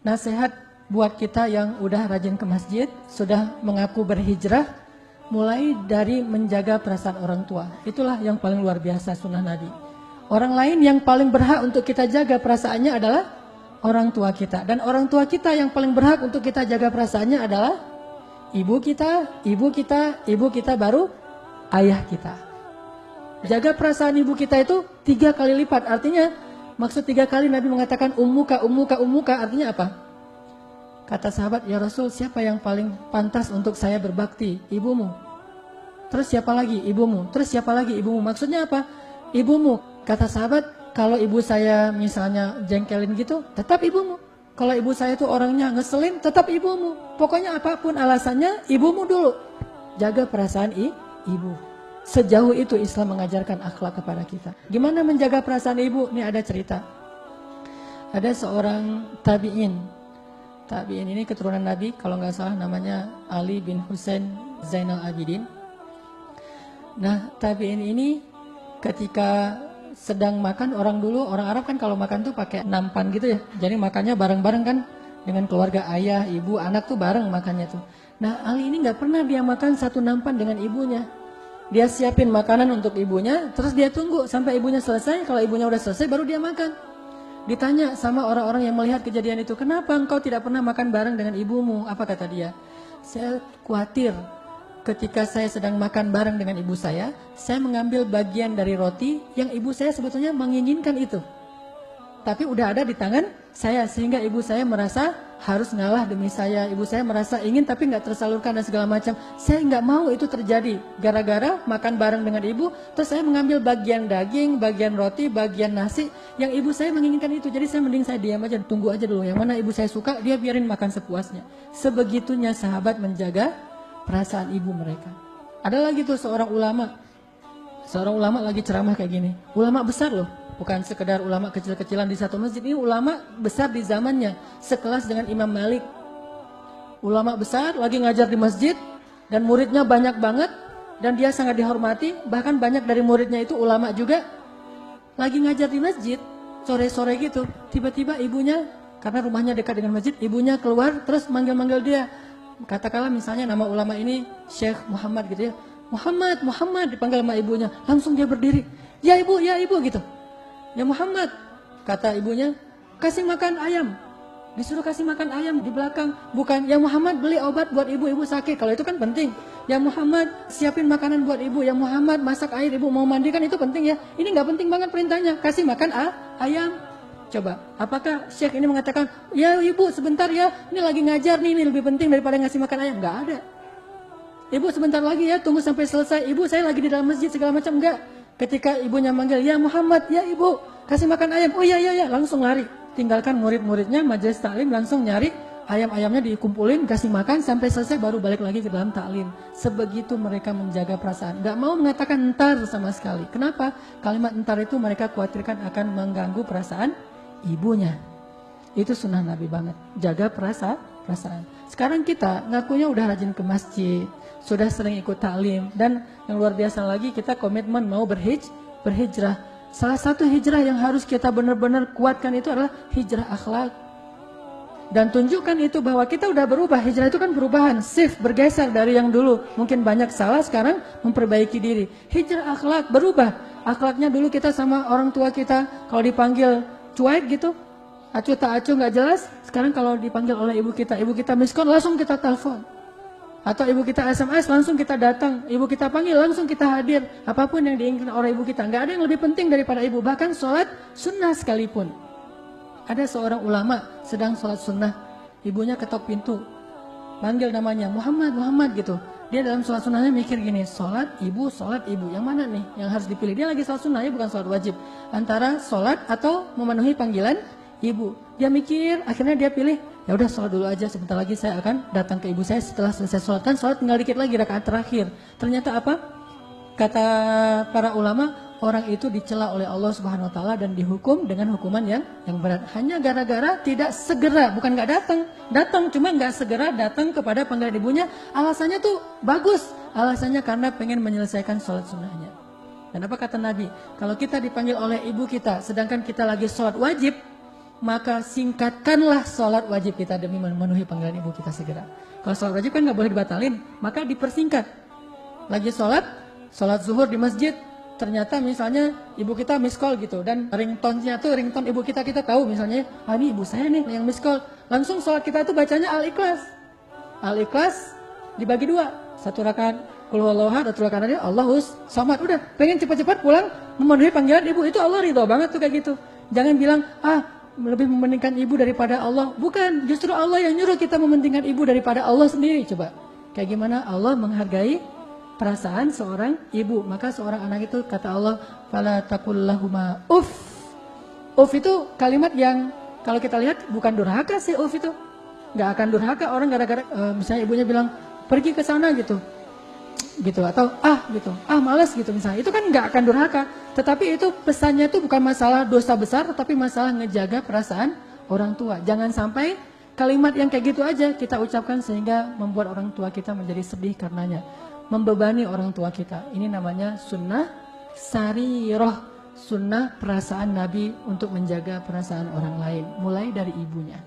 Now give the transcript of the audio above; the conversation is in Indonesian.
nasihat buat kita yang udah rajin ke masjid, sudah mengaku berhijrah, mulai dari menjaga perasaan orang tua. Itulah yang paling luar biasa sunnah Nabi. Orang lain yang paling berhak untuk kita jaga perasaannya adalah orang tua kita. Dan orang tua kita yang paling berhak untuk kita jaga perasaannya adalah ibu kita baru ayah kita. Jaga perasaan ibu kita itu 3 kali lipat. Artinya, maksud 3 kali Nabi mengatakan ummuka, artinya apa? Kata sahabat, ya Rasul, siapa yang paling pantas untuk saya berbakti? Ibumu. Terus siapa lagi? Ibumu. Terus siapa lagi? Ibumu. Maksudnya apa? Ibumu. Kata sahabat, kalau ibu saya misalnya jengkelin gitu, tetap ibumu. Kalau ibu saya tuh orangnya ngeselin, tetap ibumu. Pokoknya apapun alasannya, ibumu dulu. Jaga perasaan ibu. Sejauh itu Islam mengajarkan akhlak kepada kita. Gimana menjaga perasaan ibu? Ini ada cerita. Ada seorang tabi'in. Tabi'in ini keturunan Nabi, kalau nggak salah namanya Ali bin Husain Zainal Abidin. Nah, tabi'in ini ketika sedang makan, orang Arab kan kalau makan tuh pakai nampan gitu ya. Jadi makannya bareng-bareng kan dengan keluarga, ayah, ibu, anak tuh bareng makannya tuh. Nah, Ali ini nggak pernah dia makan satu nampan dengan ibunya. Dia siapin makanan untuk ibunya, terus dia tunggu sampai ibunya selesai. Kalau ibunya udah selesai, baru dia makan. Ditanya sama orang-orang yang melihat kejadian itu, kenapa engkau tidak pernah makan bareng dengan ibumu? Apa kata dia? Saya khawatir ketika saya sedang makan bareng dengan ibu saya mengambil bagian dari roti yang ibu saya sebetulnya menginginkan itu. Tapi udah ada di tangan saya, sehingga ibu saya merasa harus ngalah demi saya. Ibu saya merasa ingin tapi nggak tersalurkan dan segala macam. Saya nggak mau itu terjadi. Gara-gara makan bareng dengan ibu, terus saya mengambil bagian daging, bagian roti, bagian nasi yang ibu saya menginginkan itu. Jadi mending saya diam aja, tunggu aja dulu. Yang mana ibu saya suka, dia biarin makan sepuasnya. Sebegitunya sahabat menjaga perasaan ibu mereka. Ada lagi tuh seorang ulama lagi ceramah kayak gini. Ulama besar loh. Bukan sekedar ulama kecil-kecilan di satu masjid. Ini ulama besar di zamannya, sekelas dengan Imam Malik. Ulama besar lagi ngajar di masjid, dan muridnya banyak banget, dan dia sangat dihormati. Bahkan banyak dari muridnya itu ulama juga. Lagi ngajar di masjid, sore-sore gitu, tiba-tiba ibunya, karena rumahnya dekat dengan masjid, ibunya keluar terus manggil-manggil dia. Katakanlah misalnya nama ulama ini Syekh Muhammad gitu ya. Muhammad dipanggil sama ibunya. Langsung dia berdiri. Ya ibu gitu. Ya Muhammad, kata ibunya, kasih makan ayam. Disuruh kasih makan ayam di belakang. Bukan, ya Muhammad beli obat buat ibu sakin. Kalau itu kan penting. Ya Muhammad siapin makanan buat ibu. Ya Muhammad masak air, ibu mau mandi, kan itu penting ya. Ini gak penting banget perintahnya. Kasih makan ayam. Coba, apakah Syekh ini mengatakan, ya ibu sebentar ya, ini lagi ngajar nih, ini lebih penting daripada ngasih makan ayam? Gak ada. Ibu sebentar lagi ya, tunggu sampai selesai. Ibu saya lagi di dalam masjid segala macam. Enggak. Ketika ibunya manggil, ya Muhammad, ya ibu, kasih makan ayam. Oh ya, langsung lari. Tinggalkan murid-muridnya, majelis taklim, langsung nyari ayam-ayamnya dikumpulin, kasih makan, sampai selesai baru balik lagi ke dalam taklim. Sebegitu mereka menjaga perasaan. Gak mau mengatakan entar sama sekali. Kenapa? Kalimat entar itu mereka khawatirkan akan mengganggu perasaan ibunya. Itu sunnah Nabi banget. Jaga perasaan. Sekarang kita ngakunya udah rajin ke masjid, sudah sering ikut taklim, dan yang luar biasa lagi kita komitmen mau berhijrah. Salah satu hijrah yang harus kita benar-benar kuatkan itu adalah hijrah akhlak. Dan tunjukkan itu bahwa kita udah berubah. Hijrah itu kan perubahan, shift, bergeser dari yang dulu. Mungkin banyak salah, sekarang memperbaiki diri. Hijrah akhlak, berubah. Akhlaknya dulu kita sama orang tua kita, kalau dipanggil cuek gitu, acuh tak acuh nggak jelas. Sekarang kalau dipanggil oleh ibu kita miskon, langsung kita telepon. Atau ibu kita SMS, langsung kita datang. Ibu kita panggil, langsung kita hadir. Apapun yang diinginkan oleh ibu kita, nggak ada yang lebih penting daripada ibu. Bahkan sholat sunnah sekalipun. Ada seorang ulama sedang sholat sunnah, ibunya ketok pintu, manggil namanya Muhammad gitu. Dia dalam sholat sunnahnya mikir gini, sholat ibu, yang mana nih yang harus dipilih? Dia lagi sholat sunnah, ya bukan sholat wajib. Antara sholat atau memenuhi panggilan ibu. Dia mikir, akhirnya dia pilih, ya udah sholat dulu aja, sebentar lagi saya akan datang ke ibu saya setelah selesai sholat. Kan sholat tinggal dikit lagi, rakaat terakhir. Ternyata apa? Kata para ulama, orang itu dicela oleh Allah Subhanahu wa taala dan dihukum dengan hukuman yang berat. Hanya gara-gara tidak segera, bukan nggak datang cuma nggak segera datang kepada panggilan ibunya. Alasannya tuh bagus, alasannya karena pengen menyelesaikan sholat sunnahnya. Dan apa kata Nabi? Kalau kita dipanggil oleh ibu kita, sedangkan kita lagi sholat wajib, maka singkatkanlah sholat wajib kita demi memenuhi panggilan ibu kita segera. Kalau sholat wajib kan nggak boleh dibatalin, maka dipersingkat. Lagi sholat zuhur di masjid, ternyata misalnya ibu kita miss call gitu, dan ringtone-nya tuh ringtone ibu kita tahu misalnya, ini ibu saya nih yang miss call. Langsung sholat kita itu bacanya Al-Ikhlas. Al-Ikhlas dibagi 2, 1 rakaat Qul huwallahu ahad, 1 rakaat Allahus samad. Udah, pengen cepat-cepat pulang memenuhi panggilan ibu, itu Allah ridho banget tuh kayak gitu. Jangan bilang, lebih mementingkan ibu daripada Allah. Bukan, justru Allah yang nyuruh kita mementingkan ibu daripada Allah sendiri. Coba, kayak gimana Allah menghargai perasaan seorang ibu. Maka seorang anak itu, kata Allah, fala taqul lahuma uff. Uff itu kalimat yang kalau kita lihat bukan durhaka sih. Uff itu nggak akan durhaka orang gara-gara misalnya ibunya bilang pergi ke sana gitu atau malas gitu misalnya, itu kan nggak akan durhaka. Tetapi itu pesannya itu bukan masalah dosa besar, tetapi masalah ngejaga perasaan orang tua. Jangan sampai kalimat yang kayak gitu aja kita ucapkan sehingga membuat orang tua kita menjadi sedih karenanya, membebani orang tua kita. Ini namanya sunnah sarirah, sunnah perasaan Nabi untuk menjaga perasaan orang lain, mulai dari ibunya.